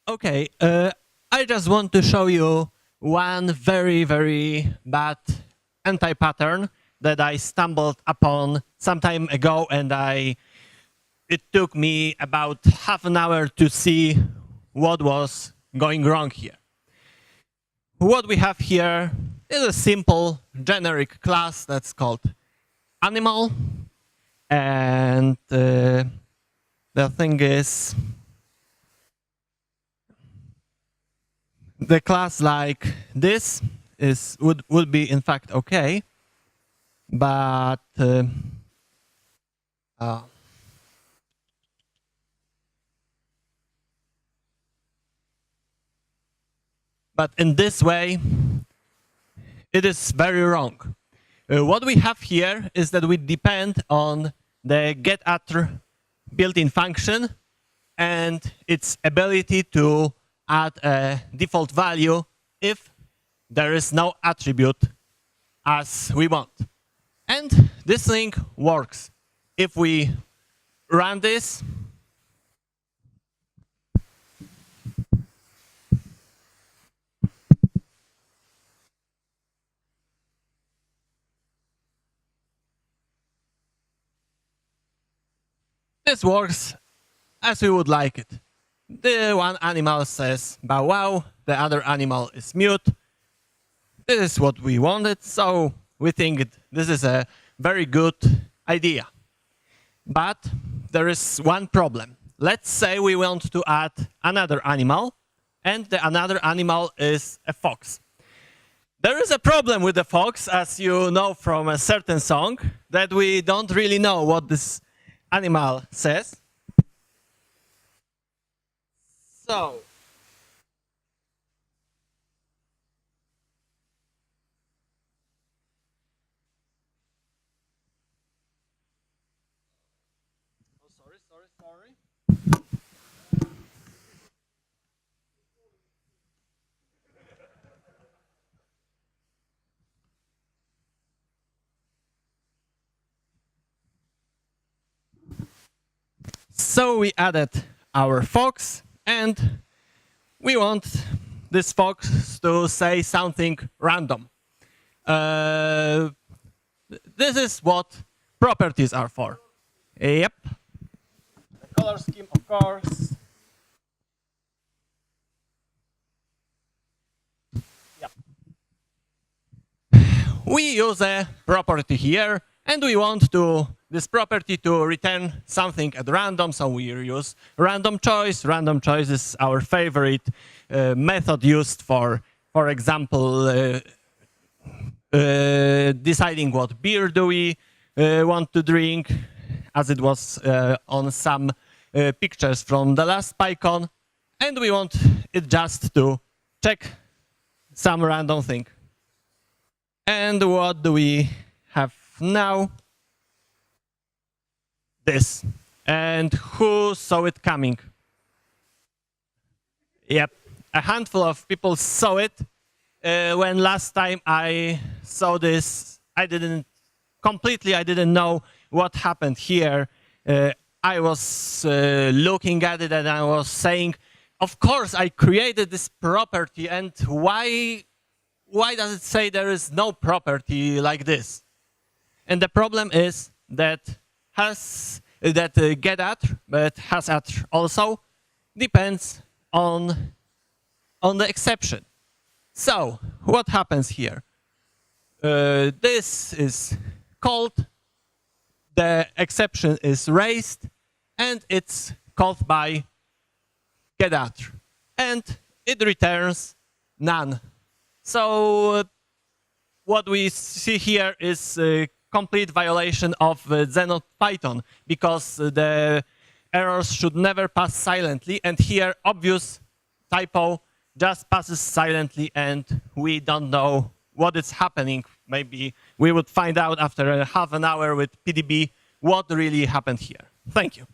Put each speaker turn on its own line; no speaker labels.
Okay, I just want to show you one very, very bad anti-pattern that I stumbled upon some time ago, and it took me about half an hour to see what was going wrong here. What we have here is a simple generic class that's called animal, and the thing is, the class like this would be in fact okay, but in this way, it is very wrong. What we have here is that we depend on the getAttr built-in function and its ability to add a default value if there is no attribute as we want. And this thing works. If we run this, this works as we would like it. The one animal says bow wow, the other animal is mute. This is what we wanted, so we think this is a very good idea. But there is one problem. Let's say we want to add another animal, and the another animal is a fox. There is a problem with the fox, as you know from a certain song, that we don't really know what this animal says. So, sorry. So we added our fox, and we want this fox to say something random. This is what properties are for. Yep. The color scheme, of course. Yep. We use a property here, and we want this property to return something at random, so we use random choice. Random choice is our favorite method used for example, deciding what beer do we want to drink, as it was on some pictures from the last PyCon, and we want it just to check some random thing. And what do we have now? This. And who saw it coming? Yep, a handful of people saw it. When last time I saw this, I didn't know what happened here. I was looking at it and I was saying, of course I created this property, and why does it say there is no property like this? And the problem is that getAttr, but hasAttr also, depends on the exception. So what happens here? This is called, the exception is raised, and it's called by getAttr, and it returns none. So what we see here is a complete violation of Xenode Python, because the errors should never pass silently, and here obvious typo just passes silently, and we don't know what is happening. Maybe we would find out after half an hour with PDB what really happened here. Thank you.